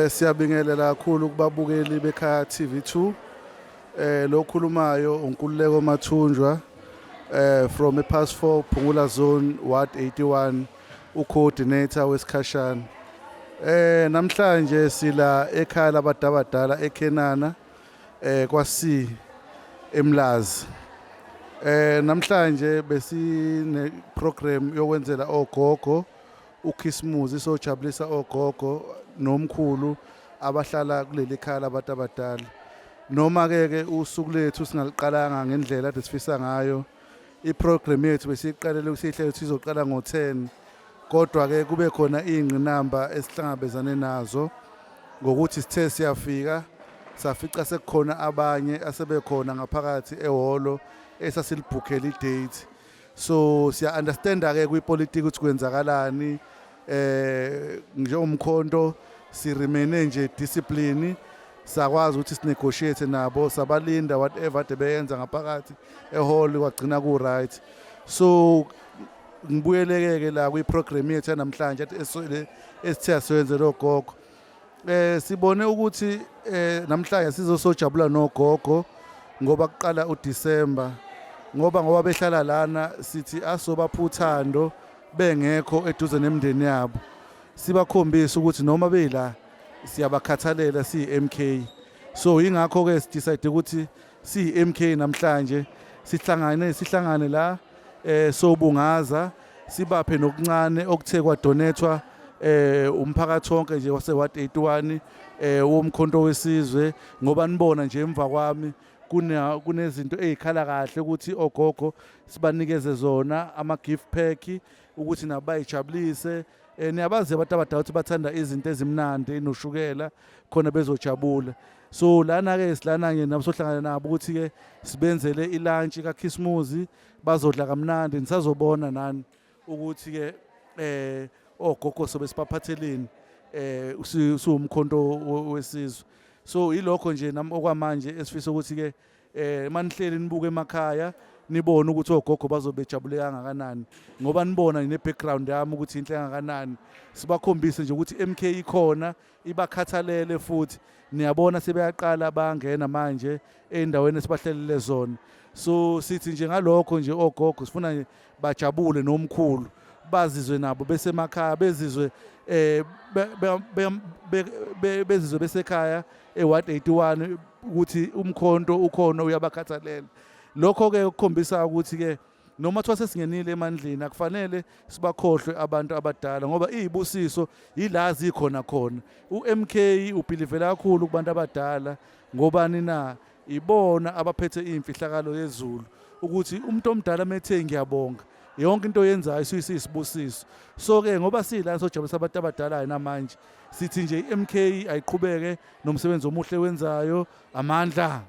Siyabingelela kakhulu kubabukeli bekhaya TV2. Lo khulumayo uNkululeko Mathunjwa from iPass 4 Phungula Zone Ward 81 ucoordinator wesikhashana. Namhlanje sila ekhaya labantu abadala eKenana kwaSi eMlazi. Namhlanje besine program yokwenzela ogogo uKhisimuzi sojabulisa ogogo nomkhulu abahlala kuleli khaya labantu abadala. Noma ke usuku lethu singaliqalanga ngendlela ade sifisa ngayo. Iprogram yethu besiqalele ukusihlelo sizoqala ngo10 kodwa ke kube khona ingqinamba esihlangabezane nazo ngokuthi sithe siyafika safica sekukhona abanye asebekhona ngaphakathi ehholo esasilibhukhela idate. So siya understand ke kwipolitiki ukuthi kwenzakalani nje umkhonto si remain nje discipline sakwazi ukuthi sinegotiate nabo sabalinda whatever ade beyenza ngaphakathi ehholo kwagcina ku right. So ngibuyeleke la kwiprogram yethu namhlanje esithe siyenze logogo. Sibone ukuthi namhlanje sizosojabula nogogo ngoba kuqala uDisemba ngoba behlala lana sithi asobapha uthando bengekho eduze nemndeni yabo sibakhombisa ukuthi noma beyila siyabakhathalela siMK. So ingakho ke sidecide ukuthi siMK namhlanje sihlangane la sobungaza sibaphe nokuncane okuthe kwadonethwa umphakathi wonke nje wase Ward 81 womkhonto wesizwe ngoba nibona nje emva kwami kunezinto ezikhala kahle ukuthi ogogo sibanikeze zona ama gift pack ukuthi nabayijabulise. Niyabazi abantu abadala ukuthi bathanda izinto ezimnandi noshukela khona bezojabula. So lana ke silana nje nabosohlangana nabo ukuthi ke sibenzele ilunch kaKhisimuzi bazodla kamnandi nisazobona nani ukuthi ke ogogo sobe sibaphatheleni usumkhonto wesizwe. So ilokho nje nami okwamanje esifisa ukuthi ke manihleli nibuke emakhaya nibone ukuthi ogogo bazobejabule kangakanani ngoba nibona ne background yami ukuthi inhle kangakanani. Sibakhombise nje ukuthi MK ikhona ibakhathalele futhi niyabona sebeyaqala bangena manje endaweni esibahlelele zona. So sithi nje ngalokho nje ogogo sifuna bajabule nomkhulu bazizwe nabo besemakhaya bezizwe bezizwe besekhaya eWard 81 ukuthi umkhonto ukhona uyabakhathalela. Lokho ke ukukhombisa ukuthi ke noma thiwa sesingenile emandleni akufanele sibakhohlwe abantu abadala ngoba izibusiso yilazi ikhona khona. uMK ubhilivela kakhulu kubantu abadala ngobani na ibona abaphethe imfihlakalo yezulu ukuthi umuntu omdala methe ngiyabonga yonke into yenzayo isisibusiso. So ke ngoba sila sojabulisa abantu abadala namanje sithi nje iMK ayiqhubeke nomsebenzi omuhle wenzayo amandla.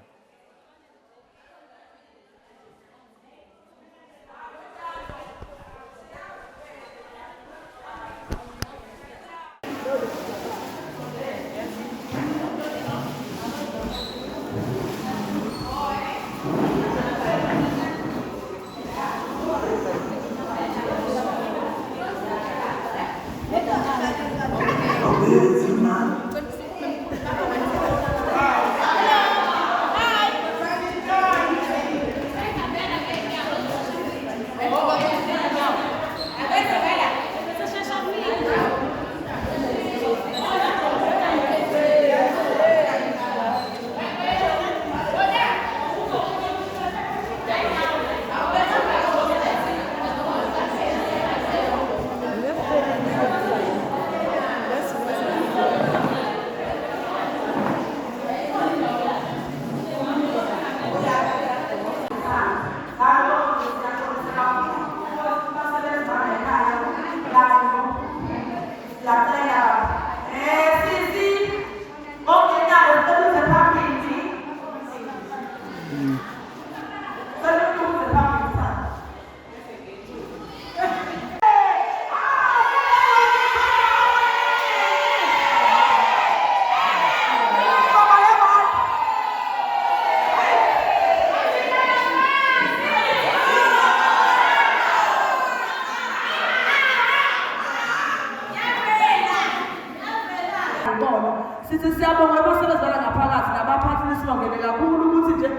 sithi siyabonga abasebenzi bala ngaphakathi nabaphathi sibongele kakhulu ukuthi nje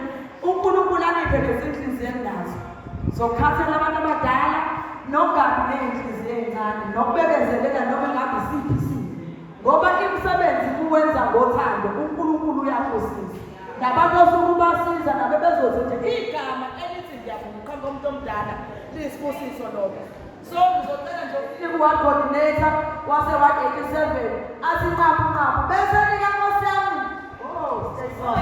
uNkulunkulu aniphe lezinhliziyo enazo zokukhathela abantu abadala nokungabi ney'nhliziyo ey'ncane nokubekezelela noma ngabe isiphi isimo ngoba imisebenzi kuwenza ngothando uNkulunkulu uyakusiza nabantu osuke ubasiza nabe bezothi nje igama elithi ngiyabonga komuntu omdala liyisibusiso lokho. So ngizocela nje ukufika uwa-coordinator wase-Ward 87 athi nqabu bese nika Nkosi yami. Oh, stay strong.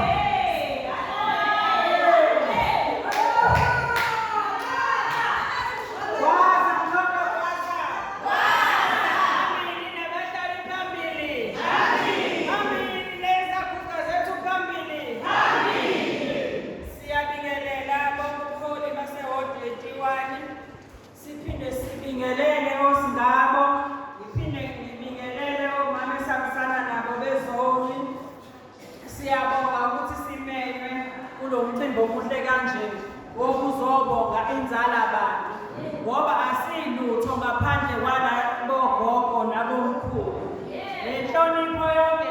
Omuhle kanje wokuzobonga inzala bantu ngoba asilutho ngaphandle kwalabogogo nabomkhulu. Lenhlonipho yonke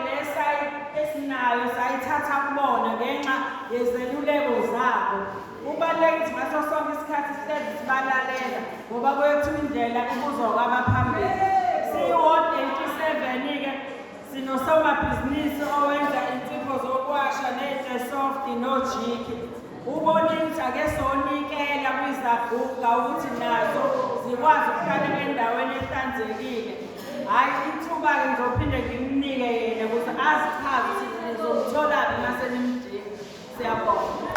esinayo sayithatha kubona ngenxa yezeluleko zabo. Kubalulekile ngaso sonke isikhathi sihlezi sibalalela ngoba kwethu indlela ibuzwa kwabaphambili. Siyi-Ward 87-ke sinosomabhizinisi owenza insipho zokwasha nesoft nojiki. Ubonile ake sonikela kwizaguga ukuthi nazo zikwazi ukuhlala endaweni ehlanzekile. Hayi ithuba-ke ngizophinde ngimnike yena ukuze azichaze ukuthi nizomtholaphi mase nimdinga. Siyabonga.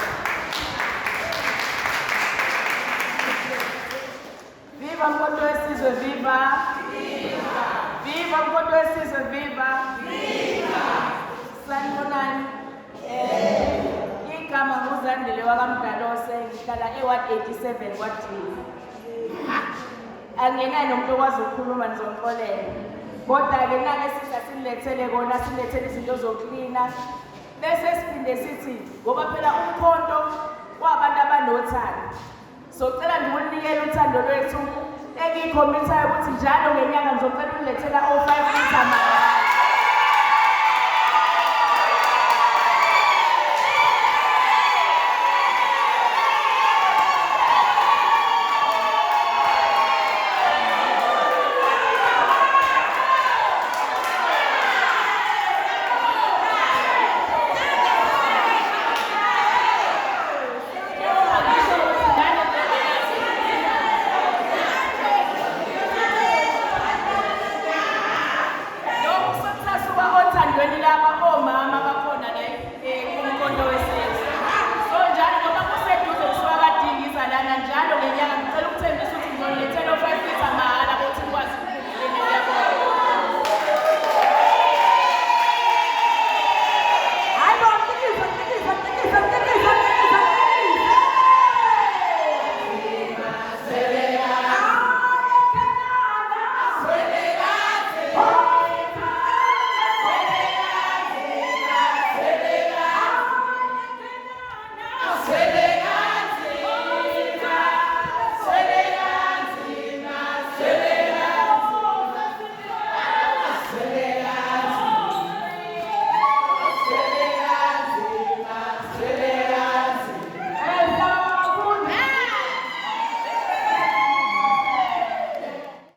Viva Mkhonto Wesizwe, viva! Viva! Viva Mkhonto Wesizwe, viva! Viva! Sanibonani. Igama nguZandile wakamdalose ngihlala eWard 87 kwaDini. Angenayo nomuntu okwazi ukukhuluma nizomxolela. Kodwa-ke nake sithi asilethele kona silethele izinto zoklina. Bese siphinde sithi ngoba phela umkhonto wabantu abanothando. Socela nje ukunikela uthando lwethu engikhomithayo ukuthi njalo ngenyanga ngizocela ukulethela o5 litha.